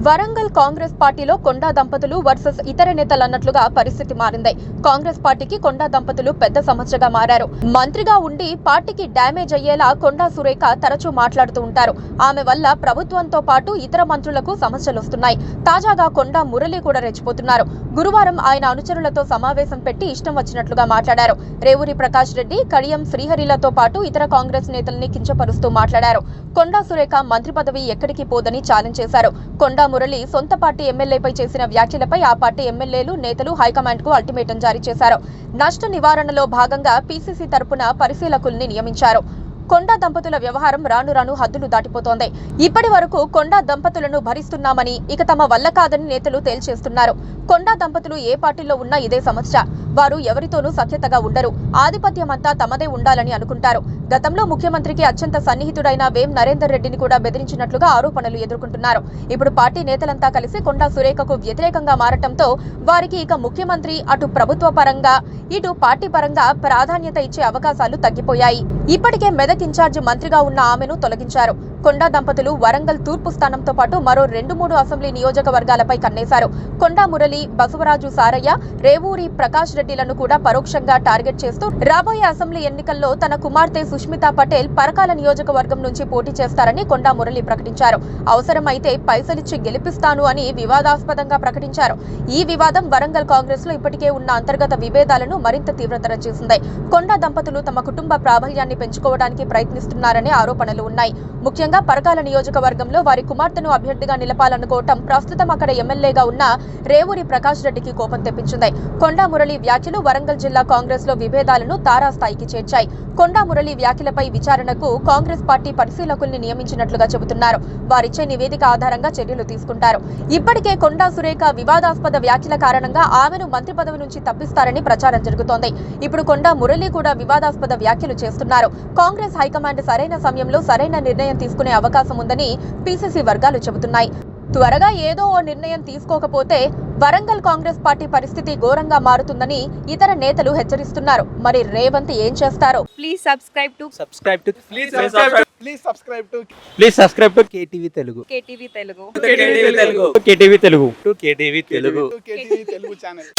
వరంగల్ కాంగ్రెస్ పార్టీలో కొండా దంపతులు వర్సెస్ ఇతర నేతలు అన్నట్లుగా పరిస్థితి మారింది. కాంగ్రెస్ పార్టీకి కొండా దంపతులు పెద్ద సమస్యగా మారారు. మంత్రిగా ఉండి పార్టీకి డ్యామేజ్ అయ్యేలా కొండా సురేఖ తరచూ మాట్లాడుతూ ఉంటారు. ఆమె వల్ల ప్రభుత్వంతో పాటు ఇతర మంత్రులకు సమస్యలు వస్తున్నాయి. తాజాగా కొండా మురళి కూడా రెచ్చిపోతున్నారు. గురువారం ఆయన అనుచరులతో సమావేశం పెట్టి ఇష్టం వచ్చినట్లుగా మాట్లాడారు. రేవూరి ప్రకాష్ రెడ్డి, కడియం శ్రీహరిలతో పాటు ఇతర కాంగ్రెస్ నేతల్ని కించపరుస్తూ మాట్లాడారు. కొండా సురేఖ మంత్రి పదవి ఎక్కడికి పోదని ఛాలెంజ్ చేశారు. కొండా మురళి సొంత పార్టీ ఎమ్మెల్యేపై చేసిన వ్యాఖ్యలపై ఆ పార్టీ ఎమ్మెల్యేలు, నేతలు హైకమాండ్ కు అల్టిమేటం జారీ చేశారు. నష్ట నివారణలో భాగంగా పీసీసీ తరపున పరిశీలకుల్ని నియమించారు. కొండా దంపతుల వ్యవహారం రాను రాను హద్దులు దాటిపోతోంది. ఇప్పటి వరకు కొండా దంపతులను భరిస్తున్నామని, ఇక తమ వల్ల కాదని నేతలు తేల్చేస్తున్నారు. కొండా దంపతులు ఏ పార్టీలో ఉన్నా ఇదే సమస్య. వారు ఎవరితోనూ సఖ్యతగా ఉండరు. ఆధిపత్యం అంతా తమదే ఉండాలని అనుకుంటారు. గతంలో ముఖ్యమంత్రికి అత్యంత సన్నిహితుడైన వేం నరేందర్ రెడ్డిని కూడా బెదిరించినట్లుగా ఆరోపణలు ఎదుర్కొంటున్నారు. ఇప్పుడు పార్టీ నేతలంతా కలిసి కొండా సురేఖకు వ్యతిరేకంగా మారటంతో వారికి ఇక ముఖ్యమంత్రి అటు ప్రభుత్వ పరంగా ఇటు పార్టీ పరంగా ప్రాధాన్యత ఇచ్చే అవకాశాలు తగ్గిపోయాయి. ఇప్పటికే మెదక్ ఇన్ఛార్జి మంత్రిగా ఉన్న ఆమెను తొలగించారు. కొండా దంపతులు వరంగల్ తూర్పు స్థానంతో పాటు మరో 2-3 అసెంబ్లీ నియోజకవర్గాలపై కన్నేశారు. కొండా మురళి, బసవరాజు సారయ్య, రేవూరి ప్రకాష్ రెడ్డిలను కూడా పరోక్షంగా టార్గెట్ చేస్తూ రాబోయే అసెంబ్లీ ఎన్నికల్లో తన కుమార్తె సుష్మితా పటేల్ పరకాల నియోజకవర్గం నుంచి పోటీ చేస్తారని కొండా మురళి ప్రకటించారు. అవసరమైతే పైసలిచ్చి గెలిపిస్తాను అని వివాదాస్పదంగా ప్రకటించారు. ఈ వివాదం వరంగల్ కాంగ్రెస్ లో ఇప్పటికే ఉన్న అంతర్గత విభేదాలను మరింత తీవ్రతరం చేసింది. కొండా దంపతులు తమ కుటుంబ ప్రాబల్యాన్ని పెంచుకోవడానికి ప్రయత్నిస్తున్నారనే ఆరోపణలు ఉన్నాయి. ముఖ్యంగా పరకాల నియోజకవర్గంలో వారి కుమార్తెను అభ్యర్థిగా నిలపాలనుకోవటం ప్రస్తుతం అక్కడ ఎమ్మెల్యేగా ఉన్న రేవూరి ప్రకాష్ రెడ్డికి కోపం తెప్పించింది. కొండా మురళి వ్యాఖ్యలు వరంగల్ జిల్లా కాంగ్రెస్ లో విభేదాలను తారాస్థాయికి చేర్చాయి. కొండా మురళి వ్యాఖ్యలపై విచారణకు కాంగ్రెస్ పార్టీ పరిశీలకుల్ని నియమించినట్లుగా చెబుతున్నారు. వారిచ్చే నివేదిక ఆధారంగా చర్యలు తీసుకుంటారు. ఇప్పటికే కొండా సురేఖ వివాదాస్పద వ్యాఖ్యల కారణంగా ఆమెను మంత్రి పదవి నుంచి తప్పిస్తారని ప్రచారం జరుగుతోంది. ఇప్పుడు కొండా మురళి కూడా వివాదాస్పద వ్యాఖ్యలు చేస్తున్నారు. కాంగ్రెస్ హైకమాండ్ సరైన సమయంలో సరైన నిర్ణయం తీసుకునే అవకాశం ఉందని పీసీసీ వర్గాలు చెబుతున్నాయి. త్వరగా ఏదో ఓ నిర్ణయం తీసుకోకపోతే వరంగల్ కాంగ్రెస్ పార్టీ పరిస్థితి ఘోరంగా మారుతుందని ఇతర నేతలు హెచ్చరిస్తున్నారు. మరి రేవంత్ ఏం చేస్తారో? Please subscribe to KTV Telugu. KTV Telugu channel.